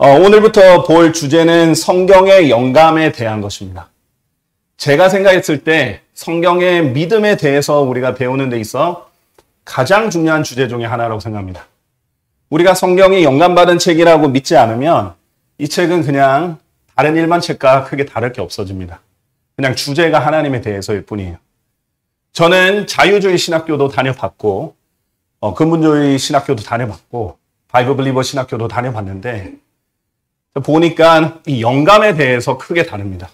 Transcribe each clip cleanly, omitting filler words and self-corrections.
오늘부터 볼 주제는 성경의 영감에 대한 것입니다. 제가 생각했을 때 성경의 믿음에 대해서 우리가 배우는 데 있어 가장 중요한 주제 중에 하나라고 생각합니다. 우리가 성경이 영감받은 책이라고 믿지 않으면 이 책은 그냥 다른 일반 책과 크게 다를 게 없어집니다. 그냥 주제가 하나님에 대해서일 뿐이에요. 저는 자유주의 신학교도 다녀봤고 근본주의 신학교도 다녀봤고 바이블 빌리버 신학교도 다녀봤는데 보니까 이 영감에 대해서 크게 다릅니다.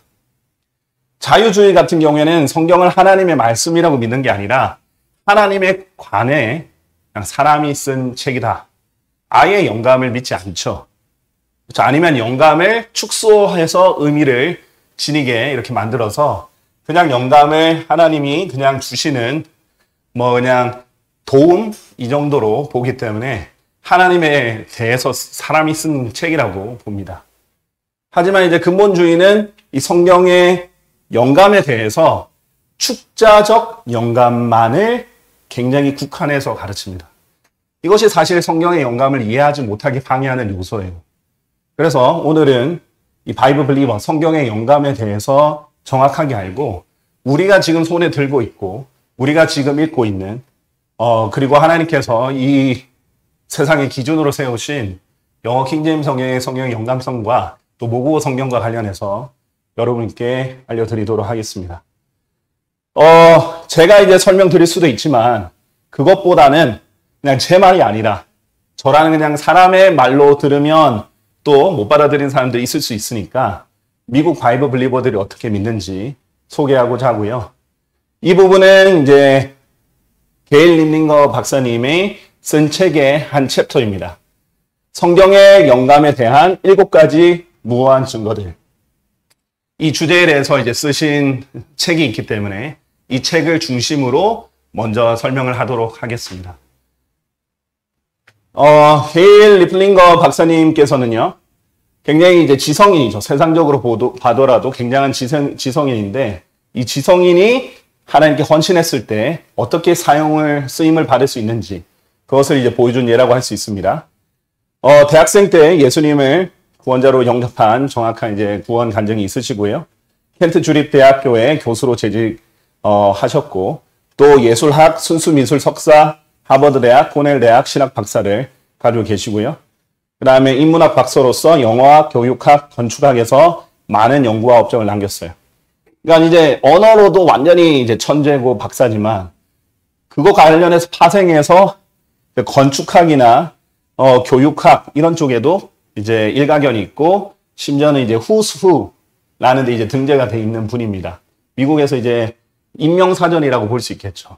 자유주의 같은 경우에는 성경을 하나님의 말씀이라고 믿는 게 아니라 하나님에 관해 그냥 사람이 쓴 책이다. 아예 영감을 믿지 않죠. 그렇죠? 아니면 영감을 축소해서 의미를 지니게 이렇게 만들어서 그냥 영감을 하나님이 그냥 주시는 그냥 도움 이 정도로 보기 때문에 하나님에 대해서 사람이 쓴 책이라고 봅니다. 하지만 이제 근본주의는 이 성경의 영감에 대해서 축자적 영감만을 굉장히 국한해서 가르칩니다. 이것이 사실 성경의 영감을 이해하지 못하게 방해하는 요소예요. 그래서 오늘은 이 바이블 빌리버 성경의 영감에 대해서 정확하게 알고 우리가 지금 손에 들고 있고 우리가 지금 읽고 있는 그리고 하나님께서 이 세상의 기준으로 세우신 영어 킹제임스 성경의 성경의 영감성과 또 모국어 성경과 관련해서 여러분께 알려드리도록 하겠습니다. 제가 이제 설명드릴 수도 있지만 그것보다는 그냥 제 말이 아니라 저라는 그냥 사람의 말로 들으면 또 못 받아들이는 사람들이 있을 수 있으니까 미국 바이블 빌리버들이 어떻게 믿는지 소개하고자 하고요. 이 부분은 이제 게일 립링거 박사님의 쓴 책의 한 챕터입니다. 성경의 영감에 대한 7가지 무모한 증거들. 이 주제에 대해서 이제 쓰신 책이 있기 때문에 이 책을 중심으로 먼저 설명을 하도록 하겠습니다. 게일 립링거 박사님께서는요, 굉장히 이제 지성인이죠. 세상적으로 봐더라도 굉장한 지성인인데, 이 지성인이 하나님께 헌신했을 때 어떻게 쓰임을 받을 수 있는지, 그것을 이제 보여준 예라고 할 수 있습니다. 대학생 때 예수님을 구원자로 영접한 정확한 이제 구원 간증이 있으시고요. 켄트 주립대학교의 교수로 재직하셨고, 또 예술학, 순수미술 석사, 하버드 대학, 코넬 대학 신학 박사를 가지고 계시고요. 그 다음에 인문학 박사로서 영어학, 교육학, 건축학에서 많은 연구와 업적을 남겼어요. 그러니까 이제 언어로도 완전히 이제 천재고 박사지만 그거 관련해서 파생해서 건축학이나 교육학 이런 쪽에도 이제 일가견이 있고 심지어는 이제 후스후라는 데 이제 등재가 돼 있는 분입니다. 미국에서 이제 인명사전이라고 볼 수 있겠죠.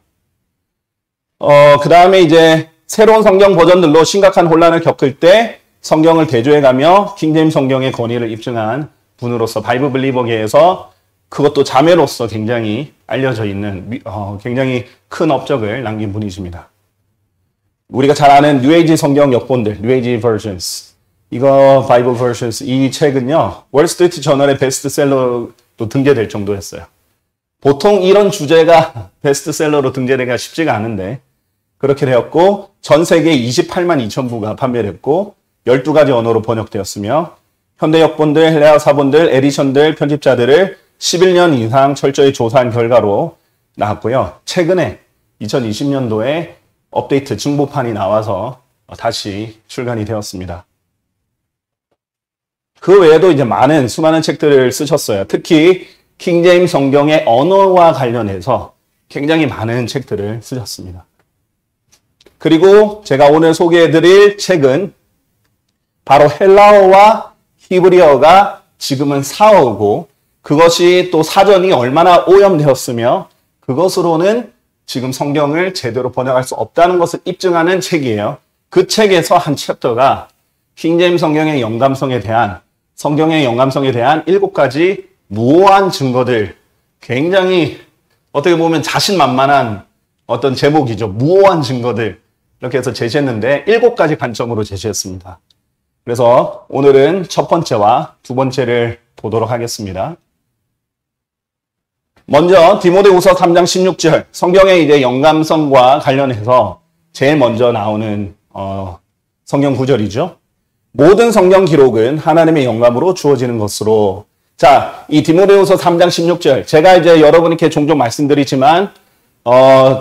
그 다음에 이제 새로운 성경 버전들로 심각한 혼란을 겪을 때 성경을 대조해가며 킹제임스 성경의 권위를 입증한 분으로서 바이블 빌리버계에서 그것도 자매로서 굉장히 알려져 있는 굉장히 큰 업적을 남긴 분이십니다. 우리가 잘 아는 뉴에이지 성경 역본들, 뉴에이지 버전스, 이거 바이블 버전스 이 책은요 월스트리트 저널의 베스트셀러도 등재될 정도였어요. 보통 이런 주제가 베스트셀러로 등재되기가 쉽지가 않은데 그렇게 되었고 전 세계 28만 2천 부가 판매됐고 12가지 언어로 번역되었으며 현대 역본들, 헬레아 사본들, 에디션들, 편집자들을 11년 이상 철저히 조사한 결과로 나왔고요. 최근에 2020년도에 업데이트 증보판이 나와서 다시 출간이 되었습니다. 그 외에도 이제 수많은 책들을 쓰셨어요. 특히 킹제임스 성경의 언어와 관련해서 굉장히 많은 책들을 쓰셨습니다. 그리고 제가 오늘 소개해드릴 책은 바로 헬라어와 히브리어가 지금은 사어고 그것이 또 사전이 얼마나 오염되었으며 그것으로는 지금 성경을 제대로 번역할 수 없다는 것을 입증하는 책이에요. 그 책에서 한 챕터가 킹제임스 성경의 영감성에 대한 7가지 무오한 증거들, 굉장히 어떻게 보면 자신만만한 어떤 제목이죠. 무오한 증거들 이렇게 해서 제시했는데 7가지 관점으로 제시했습니다. 그래서 오늘은 첫 번째와 두 번째를 보도록 하겠습니다. 먼저 디모데후서 3장 16절 성경의 이제 영감성과 관련해서 제일 먼저 나오는 성경 구절이죠. 모든 성경 기록은 하나님의 영감으로 주어지는 것으로. 자, 이 디모데후서 3장 16절. 제가 이제 여러분께 종종 말씀드리지만,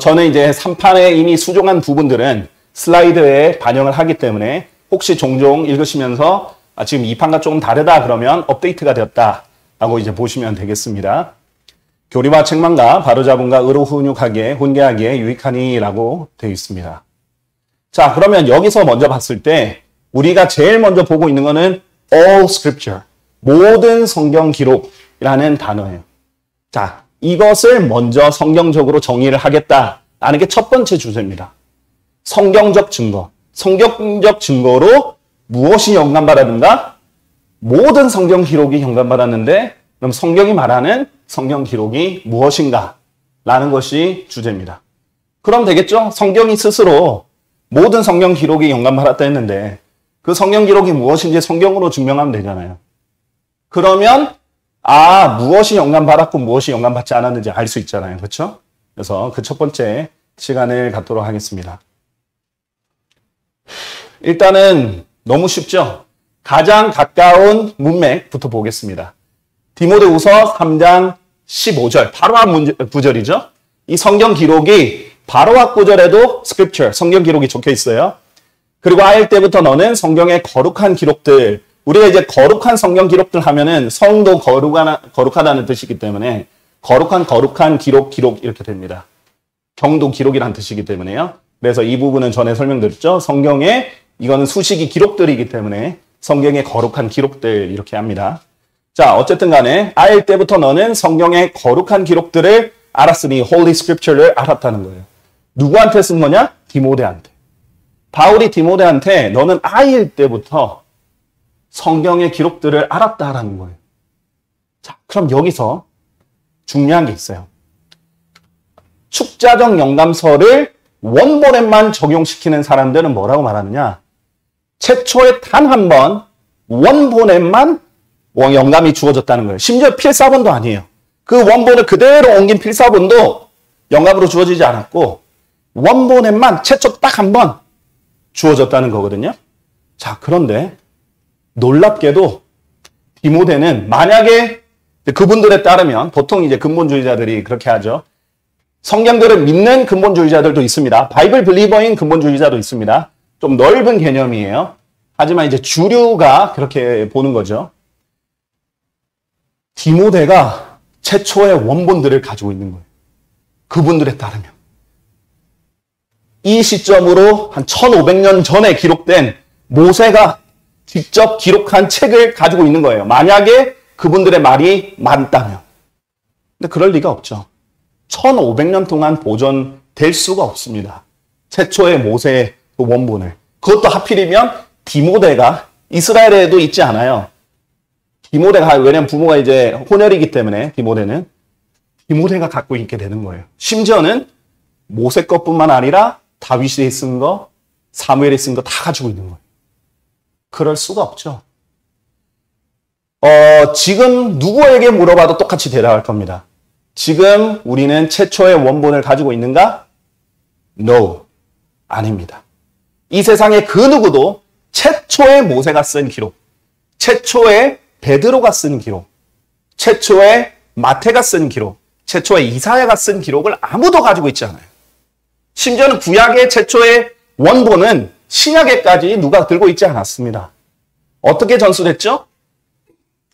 저는 이제 3판에 이미 수정한 부분들은 슬라이드에 반영을 하기 때문에 혹시 종종 읽으시면서 지금 2판과 조금 다르다 그러면 업데이트가 되었다라고 이제 보시면 되겠습니다. 교리와 책망과 바로잡음과 의로 훈육하게 훈계하기에 유익하니라고 되어 있습니다. 자, 그러면 여기서 먼저 봤을 때 우리가 제일 먼저 보고 있는 거는 all scripture, 모든 성경 기록이라는 단어예요. 자, 이것을 먼저 성경적으로 정의를 하겠다라는 게 첫 번째 주제입니다. 성경적 증거. 성경적 증거로 무엇이 영감받았는가? 모든 성경 기록이 영감받았는데 그럼 성경이 말하는 성경 기록이 무엇인가? 라는 것이 주제입니다. 그럼 되겠죠? 성경이 스스로 모든 성경 기록이 영감받았다 했는데 그 성경 기록이 무엇인지 성경으로 증명하면 되잖아요. 그러면 무엇이 영감받았고 무엇이 영감받지 않았는지 알 수 있잖아요. 그렇죠? 그래서 그 첫 번째 시간을 갖도록 하겠습니다. 일단은 너무 쉽죠? 가장 가까운 문맥부터 보겠습니다. 디모데후서 3장 15절, 바로 앞 구절이죠. 이 성경 기록이 바로 앞 구절에도 scripture, 성경 기록이 적혀 있어요. 그리고 아일 때부터 너는 성경의 거룩한 기록들, 우리가 이제 거룩한 성경 기록들 하면은 성도 거룩하다는 뜻이기 때문에 거룩한 기록 이렇게 됩니다. 경도 기록이라는 뜻이기 때문에요. 그래서 이 부분은 전에 설명드렸죠. 성경에 이거는 수식이 기록들이기 때문에 성경의 거룩한 기록들 이렇게 합니다. 자, 어쨌든 간에 아일 때부터 너는 성경의 거룩한 기록들을 알았으니 Holy Scripture를 알았다는 거예요. 누구한테 쓴 거냐? 디모데한테. 바울이 디모데한테 너는 아이일 때부터 성경의 기록들을 알았다라는 거예요. 자, 그럼 여기서 중요한 게 있어요. 축자적 영감서를 원본에만 적용시키는 사람들은 뭐라고 말하느냐? 최초에 단 한 번 원본에만 영감이 주어졌다는 거예요. 심지어 필사본도 아니에요. 그 원본을 그대로 옮긴 필사본도 영감으로 주어지지 않았고 원본에만 최초 딱 한 번 주어졌다는 거거든요. 자, 그런데 놀랍게도 디모데는 만약에 그분들에 따르면 보통 이제 근본주의자들이 그렇게 하죠. 성경들을 믿는 근본주의자들도 있습니다. 바이블 빌리버인 근본주의자도 있습니다. 좀 넓은 개념이에요. 하지만 이제 주류가 그렇게 보는 거죠. 디모데가 최초의 원본들을 가지고 있는 거예요. 그분들에 따르면. 이 시점으로 한 1500년 전에 기록된 모세가 직접 기록한 책을 가지고 있는 거예요. 만약에 그분들의 말이 맞다면. 근데 그럴 리가 없죠. 1500년 동안 보존될 수가 없습니다. 최초의 모세의 그 원본을. 그것도 하필이면 디모데가 이스라엘에도 있지 않아요. 디모데가, 왜냐면 부모가 이제 혼혈이기 때문에 디모데가 갖고 있게 되는 거예요. 심지어는 모세 것뿐만 아니라 다윗이 쓴 거, 사무엘이 쓴 거 다 가지고 있는 거예요. 그럴 수가 없죠. 지금 누구에게 물어봐도 똑같이 대답할 겁니다. 지금 우리는 최초의 원본을 가지고 있는가? No. 아닙니다. 이 세상의 그 누구도 최초의 모세가 쓴 기록, 최초의 베드로가 쓴 기록, 최초의 마태가 쓴 기록, 최초의 이사야가 쓴 기록을 아무도 가지고 있지 않아요. 심지어는 구약의 최초의 원본은 신약에까지 누가 들고 있지 않았습니다. 어떻게 전수됐죠?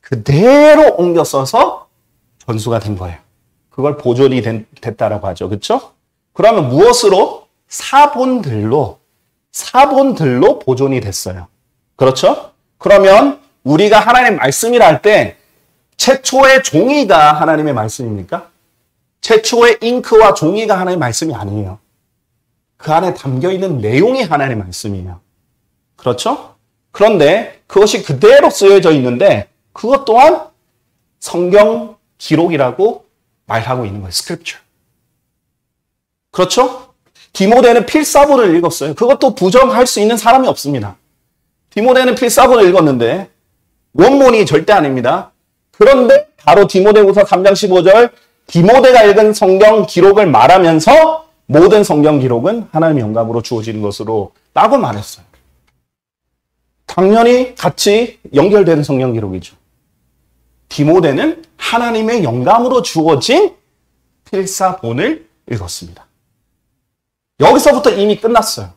그대로 옮겨 써서 전수가 된 거예요. 그걸 보존이 됐다라고 하죠. 그렇죠? 그러면 무엇으로? 사본들로 보존이 됐어요. 그렇죠? 그러면 우리가 하나님의 말씀이라 할 때 최초의 종이가 하나님의 말씀입니까? 최초의 잉크와 종이가 하나님의 말씀이 아니에요. 그 안에 담겨있는 내용이 하나님의 말씀이에요. 그렇죠? 그런데 그것이 그대로 쓰여져 있는데 그것 또한 성경 기록이라고 말하고 있는 거예요. 스크립처. 그렇죠? 디모데는 필사본을 읽었어요. 그것도 부정할 수 있는 사람이 없습니다. 디모데는 필사본을 읽었는데 원본이 절대 아닙니다. 그런데 바로 디모데후서 3장 15절 디모데가 읽은 성경 기록을 말하면서 모든 성경 기록은 하나님의 영감으로 주어지는 것으로 라고 말했어요. 당연히 같이 연결되는 성경 기록이죠. 디모데는 하나님의 영감으로 주어진 필사본을 읽었습니다. 여기서부터 이미 끝났어요.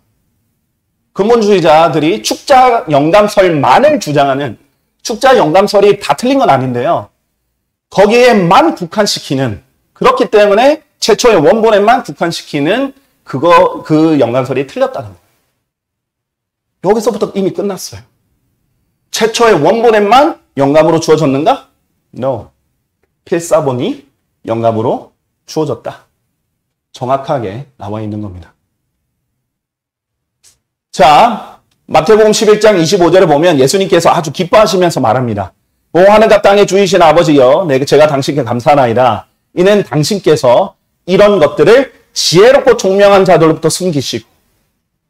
근본주의자들이 축자 영감설만을 주장하는, 축자 영감설이 다 틀린 건 아닌데요. 거기에만 국한시키는, 그렇기 때문에 최초의 원본에만 국한시키는 그 영감설이 틀렸다는 거예요. 여기서부터 이미 끝났어요. 최초의 원본에만 영감으로 주어졌는가? No. 필사본이 영감으로 주어졌다. 정확하게 나와 있는 겁니다. 자, 마태복음 11장 25절에 보면 예수님께서 아주 기뻐하시면서 말합니다. 오 하늘과 땅의 주이신 아버지여, 제가 당신께 감사하나이다. 이는 당신께서 이런 것들을 지혜롭고 총명한 자들로부터 숨기시고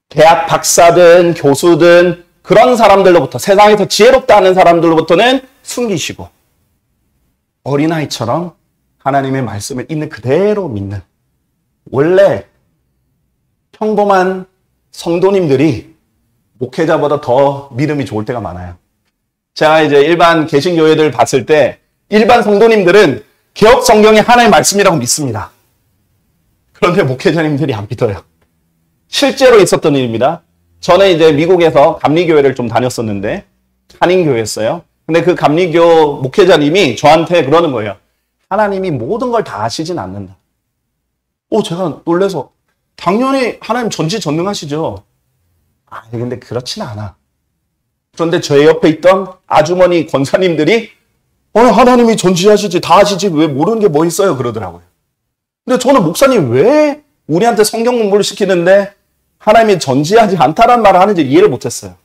대학 박사든 교수든 그런 사람들로부터, 세상에서 지혜롭다 하는 사람들로부터는 숨기시고 어린아이처럼 하나님의 말씀을 있는 그대로 믿는, 원래 평범한 성도님들이 목회자보다 더 믿음이 좋을 때가 많아요. 제가 이제 일반 개신교회들 봤을 때 일반 성도님들은 개혁 성경이 하나의 말씀이라고 믿습니다. 그런데 목회자님들이 안 믿어요. 실제로 있었던 일입니다. 저는 이제 미국에서 감리교회를 좀 다녔었는데, 한인교회였어요. 근데 그 감리교 목회자님이 저한테 그러는 거예요. 하나님이 모든 걸 다 아시진 않는다. 제가 놀라서, 당연히 하나님 전지전능하시죠. 근데 그렇진 않아. 그런데 제 옆에 있던 아주머니 권사님들이 하나님이 전지하시지, 다 아시지, 왜 모르는 게 뭐 있어요? 그러더라고요. 근데 저는 목사님 왜 우리한테 성경 공부를 시키는데 하나님이 전지하지 않다라는 말을 하는지 이해를 못했어요.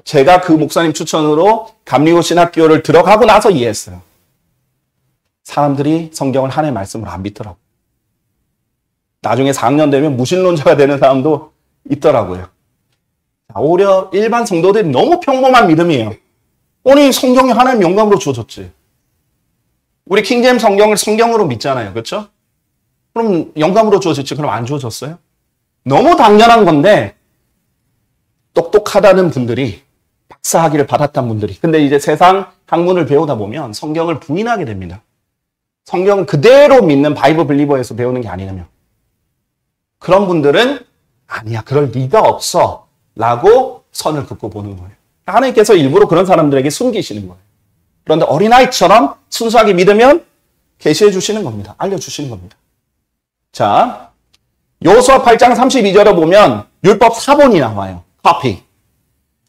제가 그 목사님 추천으로 감리교 신학교를 들어가고 나서 이해했어요. 사람들이 성경을 하나님의 말씀으로 안 믿더라고요. 나중에 4학년 되면 무신론자가 되는 사람도 있더라고요. 오히려 일반 성도들이 너무 평범한 믿음이에요. 아니, 성경이 하나님 영감으로 주어졌지. 우리 킹제임 성경을 성경으로 믿잖아요. 그렇죠? 그럼 영감으로 주어졌지. 그럼 안 주어졌어요? 너무 당연한 건데 똑똑하다는 분들이, 박사학위를 받았다는 분들이, 근데 이제 세상 학문을 배우다 보면 성경을 부인하게 됩니다. 성경을 그대로 믿는 바이블 빌리버에서 배우는 게 아니냐면, 그런 분들은 아니야, 그럴 리가 없어 라고 선을 긋고 보는 거예요. 하나님께서 일부러 그런 사람들에게 숨기시는 거예요. 그런데 어린아이처럼 순수하게 믿으면 계시해 주시는 겁니다. 알려주시는 겁니다. 자, 여호수아 8장 32절에 보면 율법 사본이 나와요. 카피.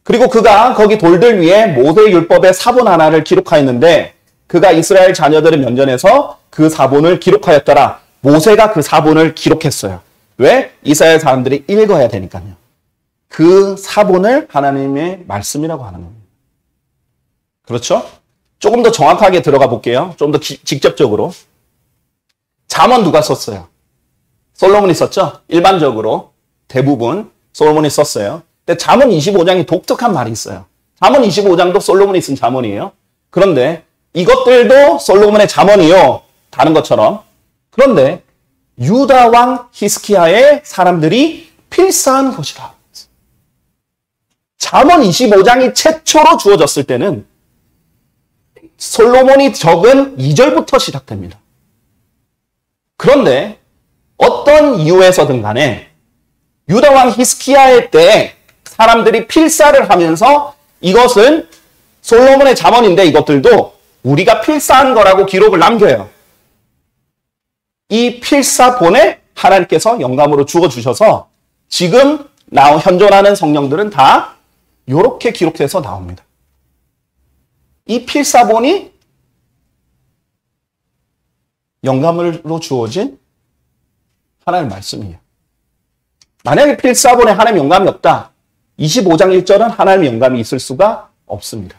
그리고 그가 거기 돌들 위에 모세 율법의 사본 하나를 기록하였는데, 그가 이스라엘 자녀들의 면전에서 그 사본을 기록하였더라. 모세가 그 사본을 기록했어요. 왜? 이스라엘 사람들이 읽어야 되니까요. 그 사본을 하나님의 말씀이라고 하는 겁니다. 그렇죠? 조금 더 정확하게 들어가 볼게요. 좀 더 직접적으로. 잠언 누가 썼어요? 솔로몬이 썼죠? 일반적으로 대부분 솔로몬이 썼어요. 근데 잠언 25장이 독특한 말이 있어요. 잠언 25장도 솔로몬이 쓴 잠언이에요. 그런데 이것들도 솔로몬의 잠언이요. 다른 것처럼. 그런데 유다 왕 히스기야의 사람들이 필사한 것이다. 잠언 25장이 최초로 주어졌을 때는 솔로몬이 적은 2절부터 시작됩니다. 그런데 어떤 이유에서든 간에 유다 왕 히스기야의 때 사람들이 필사를 하면서 이것은 솔로몬의 잠언인데 이것들도 우리가 필사한 거라고 기록을 남겨요. 이 필사본에 하나님께서 영감으로 주어주셔서 지금 현존하는 성경들은 다 이렇게 기록돼서 나옵니다. 이 필사본이 영감으로 주어진 하나님의 말씀이에요. 만약에 필사본에 하나님의 영감이 없다. 25장 1절은 하나님의 영감이 있을 수가 없습니다.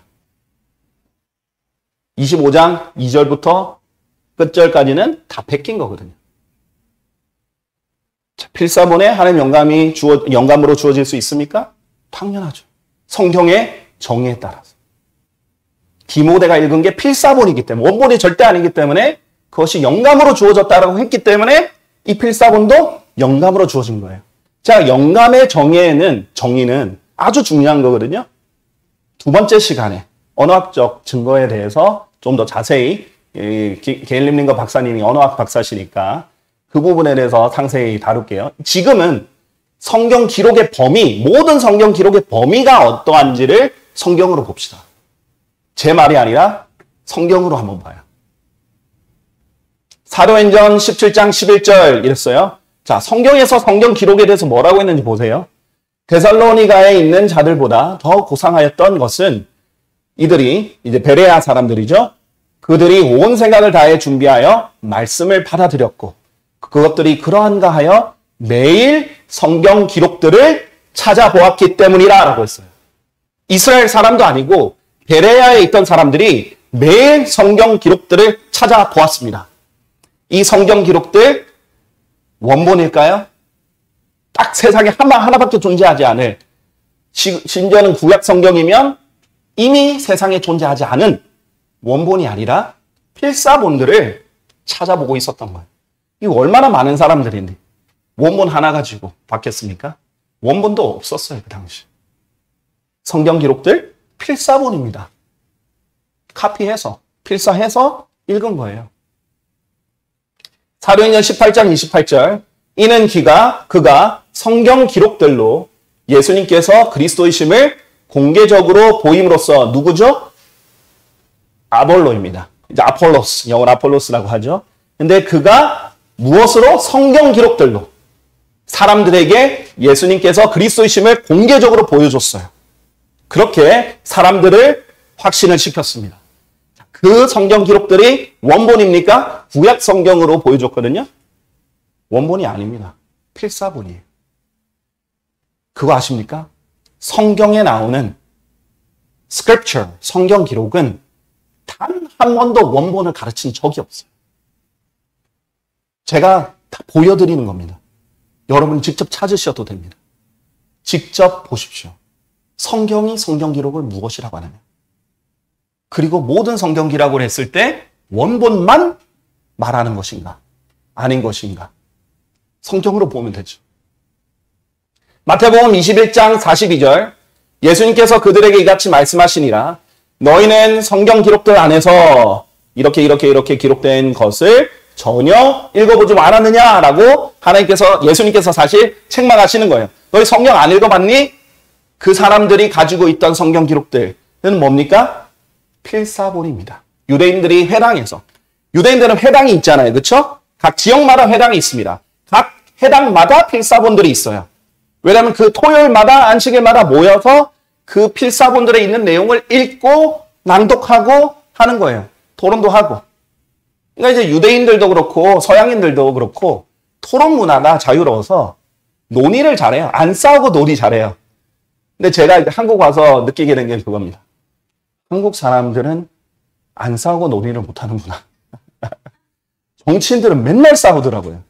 25장 2절부터 끝절까지는 다 베낀 거거든요. 자, 필사본에 하나님의 영감으로 주어질 수 있습니까? 당연하죠. 성경의 정의에 따라서. 디모데가 읽은 게 필사본이기 때문에, 원본이 절대 아니기 때문에 그것이 영감으로 주어졌다라고 했기 때문에 이 필사본도 영감으로 주어진 거예요. 자, 영감의 정의는 아주 중요한 거거든요. 두 번째 시간에 언어학적 증거에 대해서 좀 더 자세히 게일 립링거 박사님이 언어학 박사시니까 그 부분에 대해서 상세히 다룰게요. 지금은 성경 기록의 범위, 모든 성경 기록의 범위가 어떠한지를 성경으로 봅시다. 제 말이 아니라 성경으로 한번 봐요. 사도행전 17장 11절 이랬어요. 자, 성경에서 성경 기록에 대해서 뭐라고 했는지 보세요. 데살로니가에 있는 자들보다 더 고상하였던 것은 이들이 이제 베레아 사람들이죠. 그들이 온 생각을 다해 준비하여 말씀을 받아들였고 그것들이 그러한가 하여 매일 성경 기록들을 찾아보았기 때문이라 라고 했어요. 이스라엘 사람도 아니고 베레아에 있던 사람들이 매일 성경 기록들을 찾아보았습니다. 이 성경 기록들 원본일까요? 딱 세상에 하나밖에 존재하지 않을, 심지어는 구약 성경이면 이미 세상에 존재하지 않은 원본이 아니라 필사본들을 찾아보고 있었던 거예요. 이거 얼마나 많은 사람들인데 원본 하나 가지고 바뀌었습니까? 원본도 없었어요, 그 당시. 성경 기록들 필사본입니다. 카피해서, 필사해서 읽은 거예요. 사도행전 18장 28절 이는 그가 성경 기록들로 예수님께서 그리스도이심을 공개적으로 보임으로써 누구죠? 아볼로입니다. 이제 아폴로스, 영어로 아폴로스라고 하죠. 근데 그가 무엇으로? 성경 기록들로 사람들에게 예수님께서 그리스도이심을 공개적으로 보여줬어요. 그렇게 사람들을 확신을 시켰습니다. 그 성경 기록들이 원본입니까? 구약 성경으로 보여줬거든요. 원본이 아닙니다. 필사본이에요. 그거 아십니까? 성경에 나오는 scripture, 성경 기록은 단 한 번도 원본을 가르친 적이 없어요. 제가 다 보여드리는 겁니다. 여러분 직접 찾으셔도 됩니다. 직접 보십시오. 성경이 성경 기록을 무엇이라고 하느냐. 그리고 모든 성경 기록을 했을 때 원본만 말하는 것인가 아닌 것인가 성경으로 보면 되죠. 마태복음 21장 42절 예수님께서 그들에게 이같이 말씀하시니라 너희는 성경 기록들 안에서 이렇게 기록된 것을 전혀 읽어보지 않았느냐라고 예수님께서 사실 책망하시는 거예요. 너희 성경 안 읽어봤니? 그 사람들이 가지고 있던 성경 기록들은 뭡니까? 필사본입니다. 유대인들이 회당에서 유대인들은 회당이 있잖아요. 그렇죠? 각 지역마다 회당이 있습니다. 각 회당마다 필사본들이 있어요. 왜냐하면 그 토요일마다 안식일마다 모여서 그 필사본들에 있는 내용을 읽고 낭독하고 하는 거예요. 토론도 하고. 그러니까 이제 유대인들도 그렇고 서양인들도 그렇고 토론 문화가 자유로워서 논의를 잘해요. 안 싸우고 논의 잘해요. 근데 제가 이제 한국 와서 느끼게 된 게 그겁니다. 한국 사람들은 안 싸우고 논의를 못하는구나. 정치인들은 맨날 싸우더라고요.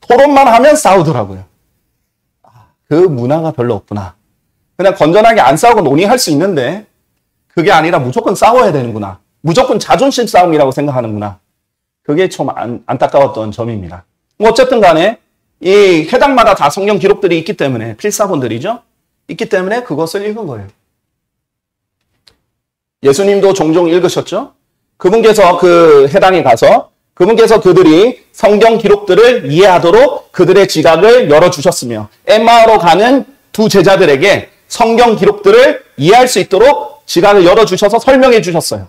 토론만 하면 싸우더라고요. 그 문화가 별로 없구나. 그냥 건전하게 안 싸우고 논의할 수 있는데 그게 아니라 무조건 싸워야 되는구나. 무조건 자존심 싸움이라고 생각하는구나. 그게 좀 안타까웠던 점입니다. 어쨌든 간에 이 회당마다 다 성경 기록들이 있기 때문에 필사본들이죠. 있기 때문에 그것을 읽은 거예요. 예수님도 종종 읽으셨죠? 그분께서 그 회당에 가서 그분께서 그들이 성경 기록들을 이해하도록 그들의 지각을 열어주셨으며 엠마오로 가는 두 제자들에게 성경 기록들을 이해할 수 있도록 지각을 열어주셔서 설명해 주셨어요.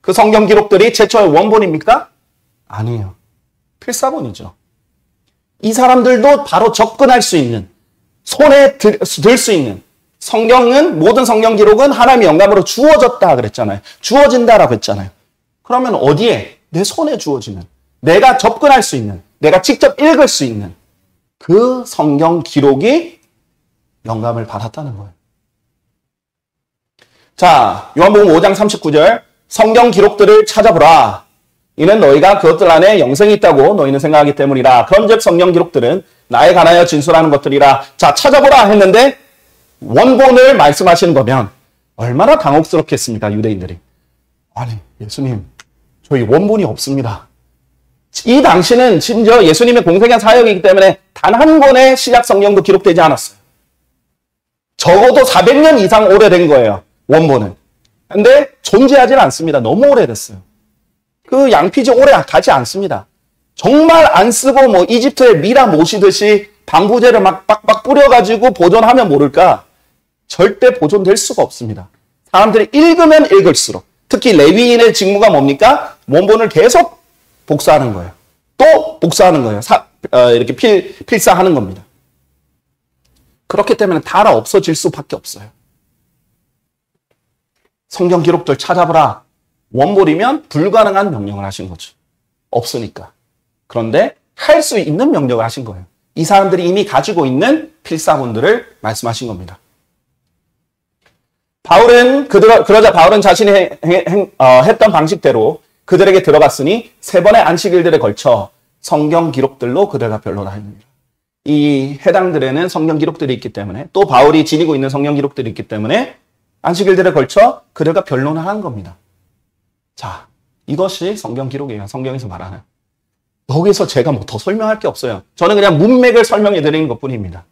그 성경 기록들이 최초의 원본입니까? 아니에요. 필사본이죠. 이 사람들도 바로 접근할 수 있는, 손에 들 수 있는 성경은, 모든 성경 기록은 하나님의 영감으로 주어졌다 그랬잖아요. 주어진다라고 했잖아요. 그러면 어디에? 내 손에 주어지는, 내가 접근할 수 있는, 내가 직접 읽을 수 있는 그 성경 기록이 영감을 받았다는 거예요. 자, 요한복음 5장 39절 성경 기록들을 찾아보라. 이는 너희가 그것들 안에 영생이 있다고 너희는 생각하기 때문이라. 그런즉 성경 기록들은 나에 관하여 진술하는 것들이라. 자, 찾아보라 했는데 원본을 말씀하시는 거면 얼마나 당혹스럽겠습니까, 유대인들이. 아니, 예수님, 저희 원본이 없습니다. 이 당시는 심지어 예수님의 공생애 사역이기 때문에 단 한 권의 신약 성경도 기록되지 않았어요. 적어도 400년 이상 오래된 거예요, 원본은. 근데 존재하지는 않습니다. 너무 오래됐어요. 그 양피지 오래 가지 않습니다. 정말 안 쓰고 뭐 이집트의 미라 모시듯이 방부제를 막 빡빡 뿌려가지고 보존하면 모를까? 절대 보존될 수가 없습니다. 사람들이 읽으면 읽을수록 특히 레위인의 직무가 뭡니까? 원본을 계속 복사하는 거예요. 또 복사하는 거예요. 이렇게 필사하는 겁니다. 그렇기 때문에 달아 없어질 수밖에 없어요. 성경 기록들 찾아보라. 원본이면 불가능한 명령을 하신 거죠. 없으니까. 그런데 할 수 있는 명령을 하신 거예요. 이 사람들이 이미 가지고 있는 필사본들을 말씀하신 겁니다. 그러자 바울은 자신이 했던 방식대로 그들에게 들어갔으니 3번의 안식일들에 걸쳐 성경 기록들로 그들과 변론하였습니다. 이 해당들에는 성경 기록들이 있기 때문에 또 바울이 지니고 있는 성경 기록들이 있기 때문에 안식일들에 걸쳐 그들과 변론을 하는 겁니다. 자, 이것이 성경 기록이에요. 성경에서 말하는. 여기서 제가 뭐 더 설명할 게 없어요. 저는 그냥 문맥을 설명해 드리는 것뿐입니다.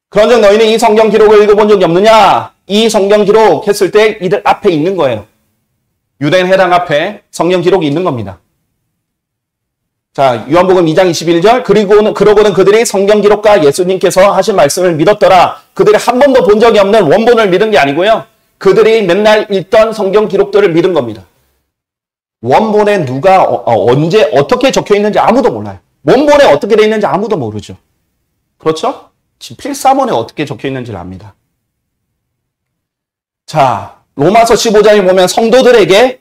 그런즉 너희는 이 성경 기록을 읽어본 적이 없느냐? 이 성경 기록 했을 때 이들 앞에 있는 거예요. 유대인 회당 앞에 성경 기록이 있는 겁니다. 자, 요한복음 2장 21절. 그러고는 그들이 성경 기록과 예수님께서 하신 말씀을 믿었더라. 그들이 한 번도 본 적이 없는 원본을 믿은 게 아니고요. 그들이 맨날 읽던 성경 기록들을 믿은 겁니다. 원본에 누가 언제 어떻게 적혀 있는지 아무도 몰라요. 원본에 어떻게 되어 있는지 아무도 모르죠. 그렇죠? 지금 필사본에 어떻게 적혀 있는지를 압니다. 자, 로마서 15장에 보면 성도들에게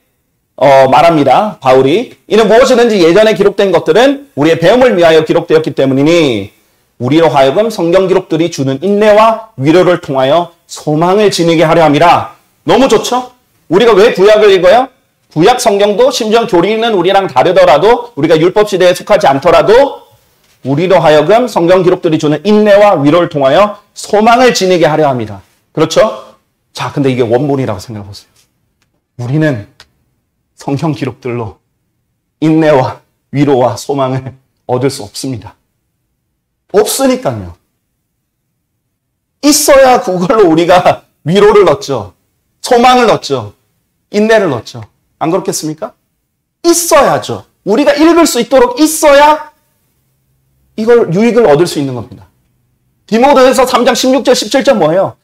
말합니다. 바울이 이는 무엇이든지 예전에 기록된 것들은 우리의 배움을 위하여 기록되었기 때문이니 우리로 하여금 성경 기록들이 주는 인내와 위로를 통하여 소망을 지니게 하려 함이라. 너무 좋죠? 우리가 왜 구약을 읽어요? 구약 성경도 심지어 교리는 우리랑 다르더라도 우리가 율법 시대에 속하지 않더라도 우리로 하여금 성경 기록들이 주는 인내와 위로를 통하여 소망을 지니게 하려 합니다. 그렇죠? 자, 근데 이게 원본이라고 생각해 보세요. 우리는 성경 기록들로 인내와 위로와 소망을 얻을 수 없습니다. 없으니까요. 있어야 그걸로 우리가 위로를 얻죠. 소망을 얻죠. 인내를 얻죠. 안 그렇겠습니까? 있어야죠. 우리가 읽을 수 있도록 있어야 이걸 유익을 얻을 수 있는 겁니다. 디모데후서 3장 16절 17절 뭐예요?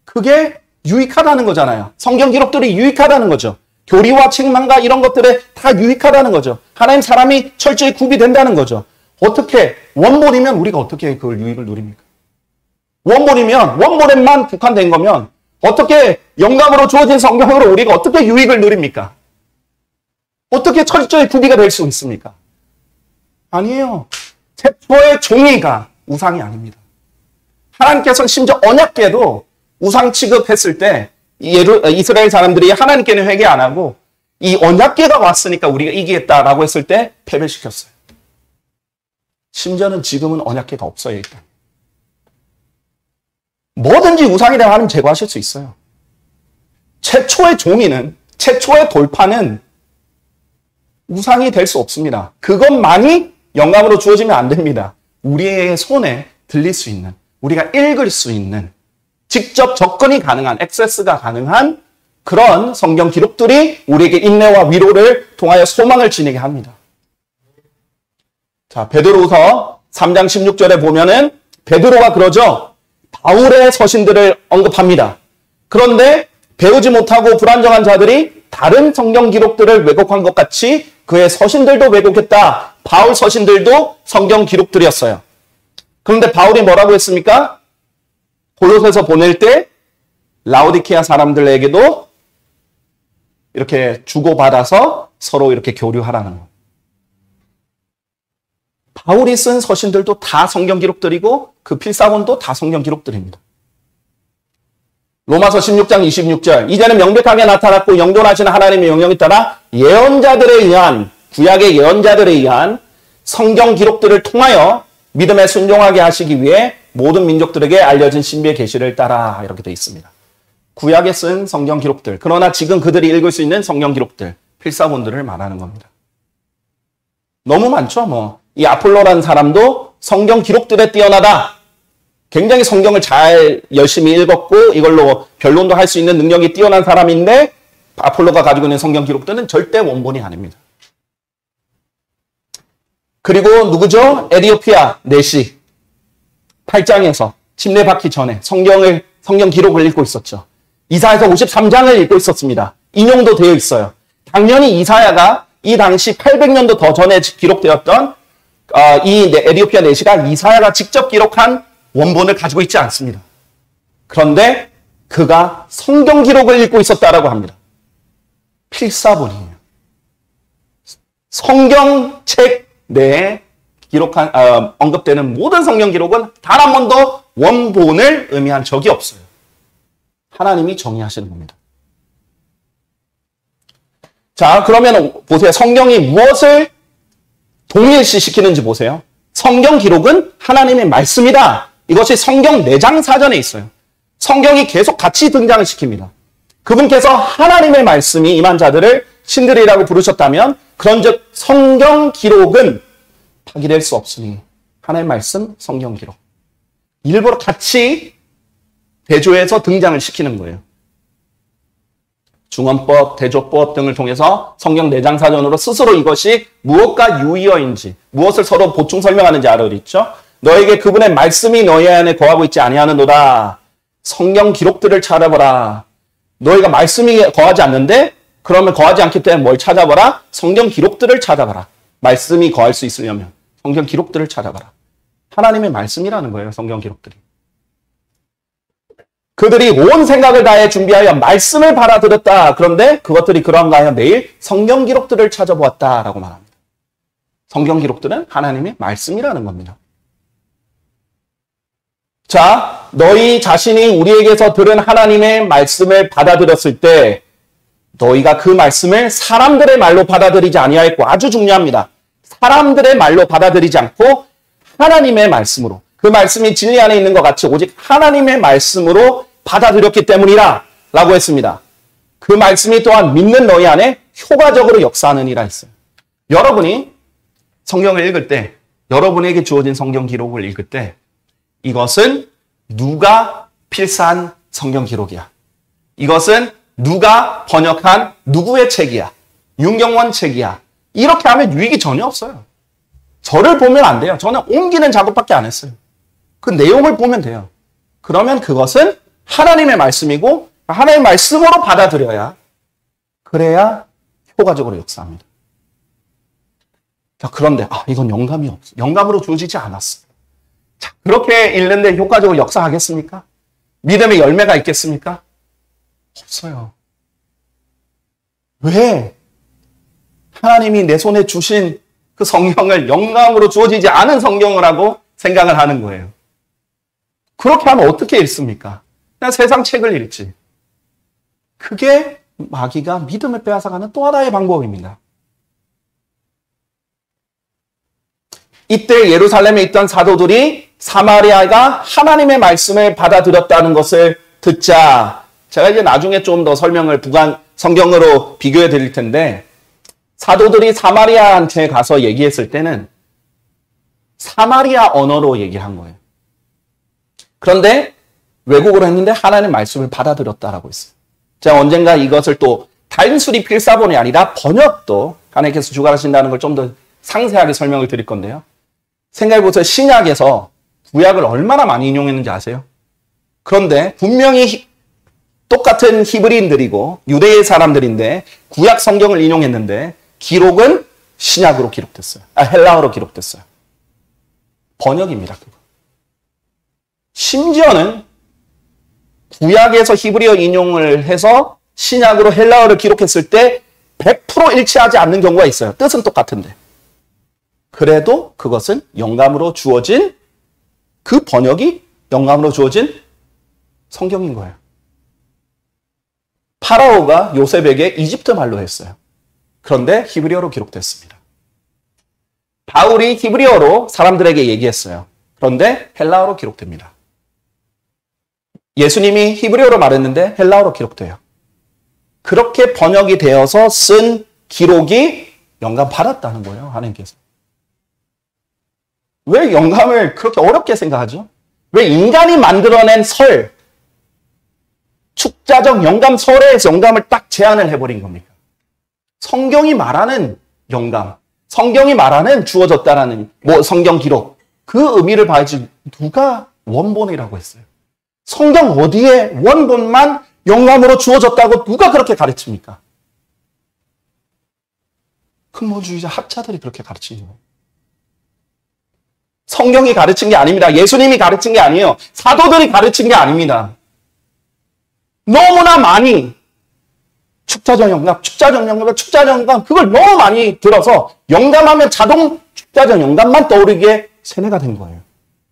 그게 유익하다는 거잖아요. 성경 기록들이 유익하다는 거죠. 교리와 책망과 이런 것들에 다 유익하다는 거죠. 하나님 사람이 철저히 구비된다는 거죠. 어떻게 원본이면 우리가 어떻게 그걸 유익을 누립니까? 원본이면 원본에만 국한된 거면 어떻게 영감으로 주어진 성경으로 우리가 어떻게 유익을 누립니까? 어떻게 철저히 구비가 될 수 있습니까? 아니에요. 최초의 종이가 우상이 아닙니다. 하나님께서는 심지어 언약궤도 우상 취급했을 때 이스라엘 사람들이 하나님께는 회개 안 하고 이 언약궤가 왔으니까 우리가 이기겠다라고 했을 때 패배시켰어요. 심지어는 지금은 언약궤가 없어요. 일단. 뭐든지 우상이 되면 하나님 제거하실 수 있어요. 최초의 종이는 최초의 돌파는 우상이 될 수 없습니다. 그것만이 영감으로 주어지면 안 됩니다. 우리의 손에 들릴 수 있는, 우리가 읽을 수 있는, 직접 접근이 가능한, 액세스가 가능한 그런 성경 기록들이 우리에게 인내와 위로를 통하여 소망을 지니게 합니다. 자, 베드로후서 3장 16절에 보면은 베드로가 그러죠. 바울의 서신들을 언급합니다. 그런데 배우지 못하고 불안정한 자들이 다른 성경 기록들을 왜곡한 것 같이 그의 서신들도 왜곡했다. 바울 서신들도 성경 기록들이었어요. 그런데 바울이 뭐라고 했습니까? 골로새서 보낼 때 라오디케아 사람들에게도 이렇게 주고받아서 서로 이렇게 교류하라는 거. 바울이 쓴 서신들도 다 성경 기록들이고 그 필사본도 다 성경 기록들입니다. 로마서 16장 26절 이제는 명백하게 나타났고 영존하시는 하나님의 영역에 따라 예언자들에 의한 구약의 예언자들에 의한 성경 기록들을 통하여 믿음에 순종하게 하시기 위해 모든 민족들에게 알려진 신비의 계시를 따라 이렇게 되어 있습니다. 구약에 쓴 성경 기록들 그러나 지금 그들이 읽을 수 있는 성경 기록들 필사본들을 말하는 겁니다. 너무 많죠. 이 아폴로라는 사람도 성경 기록들에 뛰어나다. 굉장히 성경을 잘 열심히 읽었고 이걸로 변론도 할 수 있는 능력이 뛰어난 사람인데 아폴로가 가지고 있는 성경 기록들은 절대 원본이 아닙니다. 그리고 누구죠? 에디오피아 내시 8장에서 침례받기 전에 성경 기록을 읽고 있었죠. 이사야서 53장을 읽고 있었습니다. 인용도 되어 있어요. 당연히 이사야가 이 당시 800년도 더 전에 기록되었던 이 에디오피아 내시가 이사야가 직접 기록한 원본을 가지고 있지 않습니다. 그런데 그가 성경 기록을 읽고 있었다라고 합니다. 필사본이에요. 성경책 내에 기록한 언급되는 모든 성경 기록은 단 한 번도 원본을 의미한 적이 없어요. 하나님이 정의하시는 겁니다. 자, 그러면 보세요. 성경이 무엇을 동일시시키는지 보세요. 성경 기록은 하나님의 말씀이다. 이것이 성경 내장 사전에 있어요. 성경이 계속 같이 등장을 시킵니다. 그분께서 하나님의 말씀이 임한 자들을 신들이라고 부르셨다면 그런즉 성경 기록은 파기될 수 없으니 하나님의 말씀, 성경 기록. 일부러 같이 대조해서 등장을 시키는 거예요. 중언법, 대조법 등을 통해서 성경 내장 사전으로 스스로 이것이 무엇과 유의어인지, 무엇을 서로 보충 설명하는지 알아듣죠. 너에게 그분의 말씀이 너희 안에 거하고 있지 아니하는도다. 성경 기록들을 찾아보라. 너희가 말씀이 거하지 않는데 그러면 거하지 않기 때문에 뭘 찾아보라? 성경 기록들을 찾아봐라. 말씀이 거할 수 있으려면 성경 기록들을 찾아봐라. 하나님의 말씀이라는 거예요. 성경 기록들이. 그들이 온 생각을 다해 준비하여 말씀을 받아들였다. 그런데 그것들이 그러한가 하여 매일 성경 기록들을 찾아보았다라고 말합니다. 성경 기록들은 하나님의 말씀이라는 겁니다. 자, 너희 자신이 우리에게서 들은 하나님의 말씀을 받아들였을 때 너희가 그 말씀을 사람들의 말로 받아들이지 아니하였고, 아주 중요합니다. 사람들의 말로 받아들이지 않고 하나님의 말씀으로, 그 말씀이 진리 안에 있는 것 같이 오직 하나님의 말씀으로 받아들였기 때문이라 라고 했습니다. 그 말씀이 또한 믿는 너희 안에 효과적으로 역사하느니라 했어요. 여러분이 성경을 읽을 때, 여러분에게 주어진 성경 기록을 읽을 때 이것은 누가 필사한 성경 기록이야. 이것은 누가 번역한 누구의 책이야. 윤경원 책이야. 이렇게 하면 유익이 전혀 없어요. 저를 보면 안 돼요. 저는 옮기는 작업밖에 안 했어요. 그 내용을 보면 돼요. 그러면 그것은 하나님의 말씀이고 하나님의 말씀으로 받아들여야, 그래야 효과적으로 역사합니다. 자, 그런데 이건 영감이 없어. 영감으로 주어지지 않았어. 자, 그렇게 읽는데 효과적으로 역사하겠습니까? 믿음의 열매가 있겠습니까? 없어요. 왜? 하나님이 내 손에 주신 그 성경을 영감으로 주어지지 않은 성경이라고 생각을 하는 거예요. 그렇게 하면 어떻게 읽습니까? 그냥 세상 책을 읽지. 그게 마귀가 믿음을 빼앗아가는 또 하나의 방법입니다. 이때 예루살렘에 있던 사도들이 사마리아가 하나님의 말씀을 받아들였다는 것을 듣자, 제가 이제 나중에 좀 더 설명을 성경으로 비교해 드릴 텐데, 사도들이 사마리아한테 가서 얘기했을 때는 사마리아 언어로 얘기한 거예요. 그런데 외국어로 했는데 하나님의 말씀을 받아들였다라고 했어요. 제가 언젠가 이것을 또 단순히 필사본이 아니라 번역도 하나님께서 주관하신다는 걸 좀 더 상세하게 설명을 드릴 건데요. 생각해보세요. 신약에서 구약을 얼마나 많이 인용했는지 아세요? 그런데 분명히 똑같은 히브리인들이고 유대의 사람들인데 구약 성경을 인용했는데 기록은 신약으로 기록됐어요. 헬라어로 기록됐어요. 번역입니다. 그거. 심지어는 구약에서 히브리어 인용을 해서 신약으로 헬라어를 기록했을 때 100% 일치하지 않는 경우가 있어요. 뜻은 똑같은데. 그래도 그것은 영감으로 주어진, 그 번역이 영감으로 주어진 성경인 거예요. 파라오가 요셉에게 이집트 말로 했어요. 그런데 히브리어로 기록됐습니다. 바울이 히브리어로 사람들에게 얘기했어요. 그런데 헬라어로 기록됩니다. 예수님이 히브리어로 말했는데 헬라어로 기록돼요. 그렇게 번역이 되어서 쓴 기록이 영감 받았다는 거예요. 하나님께서. 왜 영감을 그렇게 어렵게 생각하죠? 왜 인간이 만들어낸 설, 축자적 영감 설에 영감을 딱 제한을 해버린 겁니까? 성경이 말하는 영감, 성경이 말하는 주어졌다라는 성경 기록, 그 의미를 봐야지 누가 원본이라고 했어요? 성경 어디에 원본만 영감으로 주어졌다고 누가 그렇게 가르칩니까? 근본주의자 학자들이 그렇게 가르치는 거예요. 성경이 가르친 게 아닙니다. 예수님이 가르친 게 아니에요. 사도들이 가르친 게 아닙니다. 너무나 많이 축자적 영감, 그걸 너무 많이 들어서 영감하면 자동 축자적 영감만 떠오르게 세뇌가 된 거예요.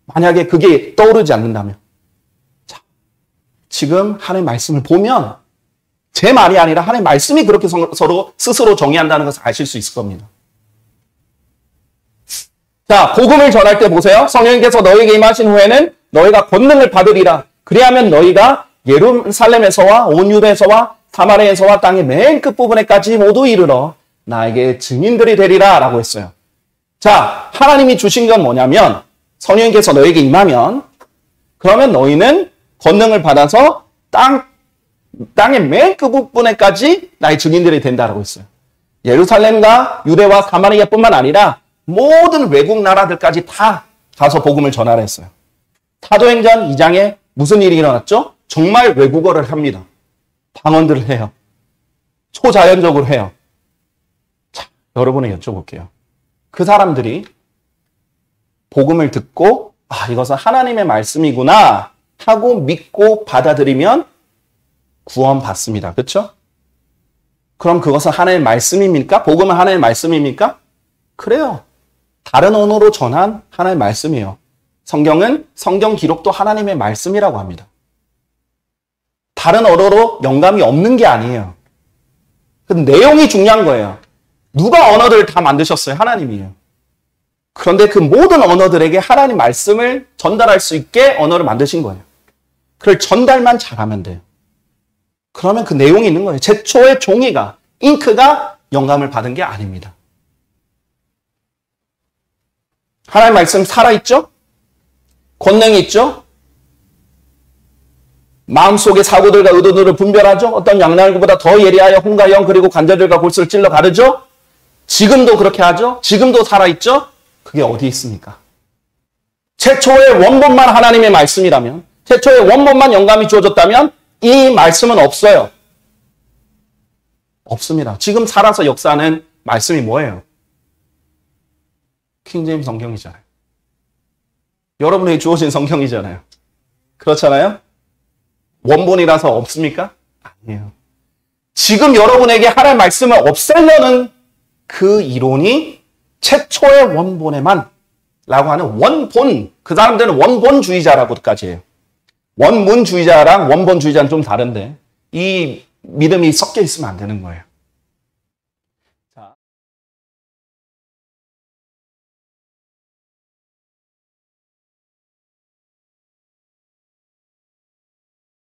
만약에 그게 떠오르지 않는다면. 자, 지금 하나님의 말씀을 보면 제 말이 아니라 하나님의 말씀이 그렇게 서로 스스로 정의한다는 것을 아실 수 있을 겁니다. 자, 복음을 전할 때 보세요. 성령께서 너희에게 임하신 후에는 너희가 권능을 받으리라. 그리하면 너희가 예루살렘에서와 온 유대에서와 사마리아에서와 땅의 맨 끝부분에까지 모두 이르러 나에게 증인들이 되리라 라고 했어요. 자, 하나님이 주신 건 뭐냐면 성령께서 너희에게 임하면 그러면 너희는 권능을 받아서 땅의 맨 끝부분에까지 나의 증인들이 된다라고 했어요. 예루살렘과 유대와 사마리아뿐만 아니라 모든 외국 나라들까지 다 가서 복음을 전하라 했어요. 사도행전 2장에 무슨 일이 일어났죠? 정말 외국어를 합니다. 방언들을 해요. 초자연적으로 해요. 자, 여러분에 여쭤볼게요. 그 사람들이 복음을 듣고 이것은 하나님의 말씀이구나 하고 믿고 받아들이면 구원받습니다. 그렇죠? 그럼 그것은 하나님의 말씀입니까? 복음은 하나님의 말씀입니까? 그래요. 다른 언어로 전한 하나님의 말씀이에요. 성경은 성경 기록도 하나님의 말씀이라고 합니다. 다른 언어로 영감이 없는 게 아니에요. 그 내용이 중요한 거예요. 누가 언어들을 다 만드셨어요? 하나님이에요. 그런데 그 모든 언어들에게 하나님 말씀을 전달할 수 있게 언어를 만드신 거예요. 그걸 전달만 잘하면 돼요. 그러면 그 내용이 있는 거예요. 제초의 종이가, 잉크가 영감을 받은 게 아닙니다. 하나님 말씀 살아있죠? 권능이 있죠? 마음속의 사고들과 의도들을 분별하죠? 어떤 양날구보다 더 예리하여 홍과 영 그리고 관절들과 골수를 찔러 가르죠? 지금도 그렇게 하죠? 지금도 살아있죠? 그게 어디 있습니까? 최초의 원본만 하나님의 말씀이라면, 최초의 원본만 영감이 주어졌다면 이 말씀은 없어요. 없습니다. 지금 살아서 역사하는 말씀이 뭐예요? 킹제임스 성경이잖아요. 여러분에게 주어진 성경이잖아요. 그렇잖아요? 원본이라서 없습니까? 아니에요. 지금 여러분에게 하나님의 말씀을 없애려는 그 이론이 최초의 원본에만 라고 하는 원본, 그 사람들은 원본주의자라고까지 해요. 원문주의자랑 원본주의자는 좀 다른데 이 믿음이 섞여 있으면 안 되는 거예요.